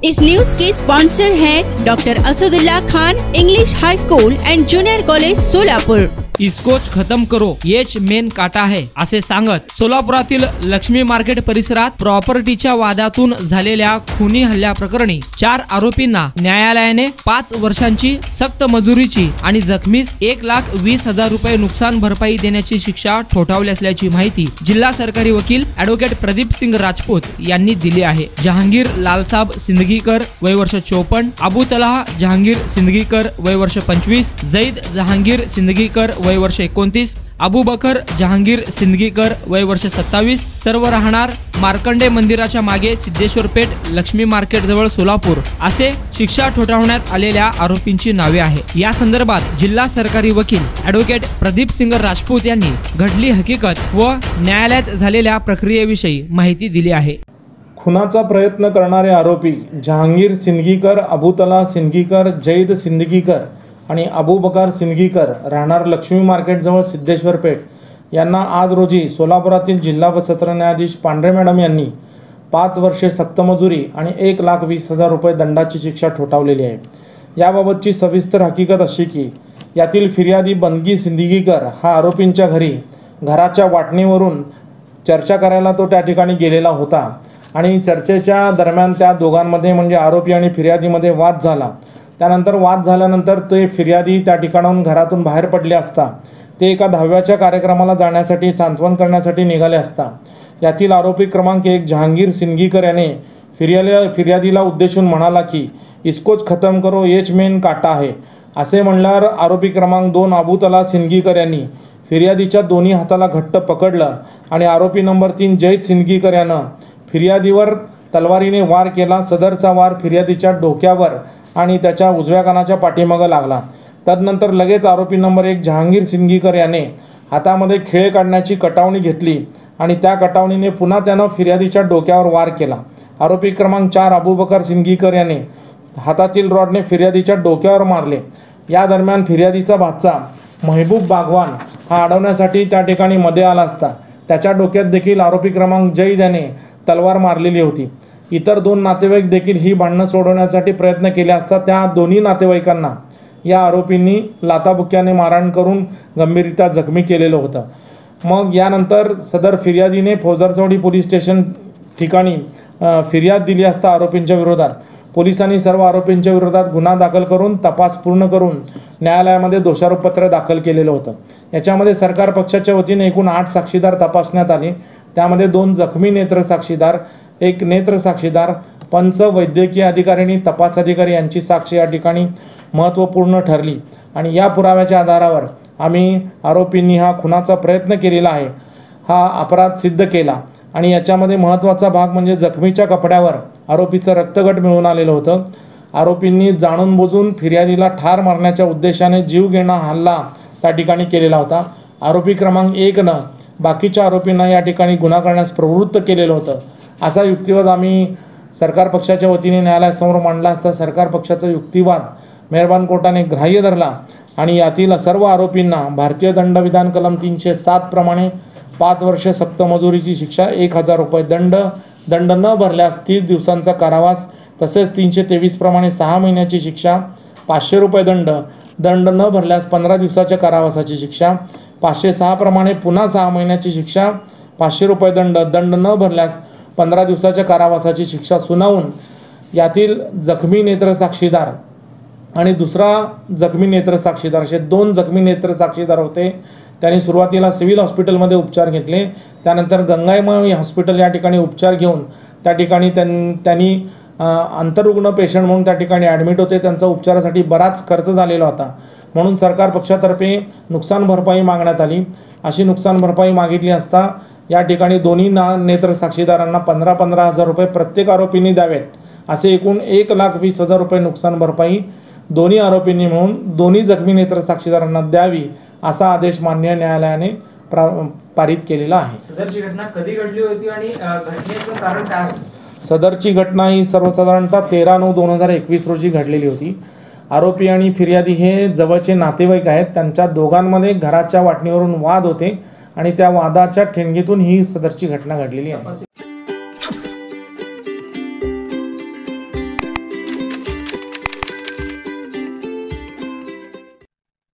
इस news के sponsor हैं doctor Asadullah Khan English high school and junior college Solapur. इस्कोच खत्म करो येच मेन काटा है असे सांगत सोलापुरातील लक्ष्मी मार्केट परिसरात प्रॉपर्टीच्या वादातून झालेल्या खुनी हल्ल्या प्रकरणी 4 आरोपींना न्यायालयाने 5 वर्षांची सक्त मजुरीची आणि जखमीस 1,20,000 रुपये नुकसान भरपाई देण्याची शिक्षा ठोठावली असल्याची माहिती जिल्हा सरकारी वकील ॲडव्होकेट प्रदीप सिंग राजपूत यांनी दिली आहे। जहांगीर लालसाब सिंदगीकर वय वर्ष 54, अबू तलहा जहांगीर सिंदगीकर वय वर्ष 25, जैद जहांगीर सिंदगीकर वय वर्ष 29, अबू बकर जहांगीर सिंदगीकर वय वर्ष 27 सर्व राहणार मार्कंडे मंदिराच्या मागे सिद्धेश्वर पेठ लक्ष्मी मार्केट जवळ सोलापूर असे शिक्षा ठोठावण्यात आलेल्या आरोपींची नावे आहे। या संदर्भात जिल्हा सरकारी वकील ॲडव्होकेट प्रदीप सिंग राजपूत यांनी घडली हकीकत व न्यायालयात झालेल्या प्रक्रियेविषयी माहिती दिली आहे। खुनाचा प्रयत्न करणारे आरोपी जहांगीर सिंदगीकर, अबू तलहा सिंदगीकर, जैद सिंदगीकर आणि अबू बकर सिंदगीकर राहणार लक्ष्मी मार्केटजवळ सिद्धेश्वर पेठ यांना आज रोजी सोलापुरातील जिल्हा व सत्र न्यायाधीश पांढरे मॅडम यांनी 5 वर्षे सक्त मजुरी आणि 1,20,000 रुपये दंडाची शिक्षा ठोठावलेली आहे। याबाबतची सविस्तर हकीकत अशी की यातील फिर्यादी बनगी सिंदगीकर हा आरोपींच्या घराच्या वाटणीवरून चर्चा करायला तो त्या ठिकाणी गेलेला होता आणि चर्चेच्या दरम्यान त्या दोघांमध्ये म्हणजे आरोपी आणि फिर्यादीमध्ये वाद झाला। त्यानंतर वाद झाल्यानंतर ते फिर्यादी त्या ठिकाणाहून घरातून बाहेर पडले असता ते एका 10व्याच्या कार्यक्रमाला जाण्यासाठी सांत्वन करण्यासाठी निघाले असता यातील आरोपी क्रमांक 1 जहांगीर सिंदगीकर याने फिर्यादीला उद्देशून म्हणाला की इसकोच खतम करो येच मेन काटा है असे म्हणल्यावर आरोपी क्रमांक 2 अबू तलहा सिंदगीकर यांनी फिर्यादीच्या दोन्ही हाताला घट्ट पकडलं आणि आरोपी नंबर 3 जैद सिंदगीकर यानं फिर्यादीवर तलवारीने वार केला। सदरचा वार फिर्यादीच्या डोक्यावर आणि त्याच्या उजव्या कानाच्या पाठीमागे लागला। तदनंतर लगेच आरोपी नंबर 1 जहांगीर सिंदगीकर याने हातामध्ये खिळे काढण्याची कटावणी घेतली आणि त्या कटावणीने पुन्हा त्यानं फिर्यादीच्या डोक्यावर वार केला। आरोपी क्रमांक 4 अबू बकर सिंदगीकर याने हातातील रॉडने फिर्यादीच्या डोक्यावर मारले। या दरम्यान फिर्यादीचा भाचा महबूब बागवान हा अडवण्यासाठी त्या ठिकाणी मध्ये आला असता त्याच्या डोक्यात देखील आरोपी क्रमांक जैद याने तलवार मारलेली होती। इतर 2 नातेवाईक देखील ही भांडणं सोडवण्यासाठी प्रयत्न केले असता त्या दोन्ही नातेवाईकांना या आरोपींनी लाथाबुक्क्याने मारहाण करून गंभीररित्या जखमी केलेलं होतं। मग यानंतर सदर फिर्यादीने फौजदारचौडी पोलीस स्टेशन ठिकाणी फिर्याद दिली असता आरोपींच्या विरोधात पोलिसांनी सर्व आरोपींच्या विरोधात गुन्हा दाखल करून तपास पूर्ण करून न्यायालयामध्ये दोषारोपपत्र दाखल केलेलं होतं। याच्यामध्ये सरकार पक्षाच्या वतीने एकूण 8 साक्षीदार तपासण्यात आले। त्यामध्ये 2 जखमी नेत्र साक्षीदार, 1 नेत्र साक्षीदार, पंच, वैद्यकीय अधिकारी आणि तपास अधिकारी यांची साक्ष या ठिकाणी महत्त्वपूर्ण ठरली आणि या पुराव्याच्या आधारावर आम्ही आरोपींनी हा खुनाचा प्रयत्न केलेला आहे हा अपराध सिद्ध केला आणि याच्यामध्ये महत्त्वाचा भाग म्हणजे जखमीच्या कपड्यावर आरोपीचं रक्तगट मिळून आलेलं होतं। आरोपींनी जाणून बुजून फिर्यादीला ठार मारण्याच्या उद्देशाने जीवघेणा हल्ला त्या ठिकाणी केलेला होता। आरोपी क्रमांक 1 बाकीच्या आरोपींना या ठिकाणी गुन्हा करण्यास प्रवृत्त केलेलं होतं असा युक्तिवाद आम्ही सरकार पक्षाच्या वतीने न्यायालयासमोर मांडला असता सरकार पक्षाचा युक्तिवाद मेहरबान कोर्टाने ग्राह्य धरला आणि यातील सर्व आरोपींना भारतीय दंडविधान कलम 307 प्रमाणे 5 वर्षे सक्त मजुरीची शिक्षा, 1,000 रुपये दंड न भरल्यास 30 दिवसांचा कारावास तसेच 323 प्रमाणे 6 महिन्याची शिक्षा, 500 रुपये दंड न भरल्यास 15 दिवसाच्या कारावासाची शिक्षा, 506 प्रमाणे पुन्हा 6 महिन्याची शिक्षा, 500 रुपये दंड न भरल्यास 15 दिवसाच्या कारावासाची शिक्षा सुनावून यातील जखमी नेत्र साक्षीदार आणि दुसरा जखमी नेत्र साक्षीदार असे 2 जखमी नेत्र साक्षीदार होते। त्यांनी सुरुवातीला सिव्हिल हॉस्पिटलमध्ये उपचार घेतले, त्यानंतर गंगाईमाई हॉस्पिटल या ठिकाणी उपचार घेऊन त्या ठिकाणी त्यांनी आंतररुग्ण पेशंट म्हणून त्या ठिकाणी ॲडमिट होते। त्यांचा उपचारासाठी बराच खर्च झालेला होता म्हणून सरकार पक्षातर्फे नुकसान भरपाई मागण्यात आली। अशी नुकसान भरपाई मागितली असता या ठिकाणी दोन्ही नेत्र साक्षीदारांना 15,000 रुपये प्रत्येक आरोपींनी द्यावेत असे एकूण 1,20,000 रुपये नुकसान भरपाई दोन्ही आरोपींनी मिळून दोन्ही जखमी नेत्र साक्षीदारांना द्यावी असा आदेश माननीय न्यायालयाने पारित केलेला आहे। सदरची घटना कधी घडली होती आणि घटनेचं कारण काय होतं? सदरची घटना ही सर्वसाधारणतः 13/9/2021 रोजी घडलेली होती। आरोपी आणि फिर्यादी हे जवळचे नातेवाईक आहेत। त्यांच्या दोघांमध्ये घराच्या वाटणीवरून वाद होते आणि त्या वादाच्या ठिणगीतून ही सदरची घटना घडलेली आहे।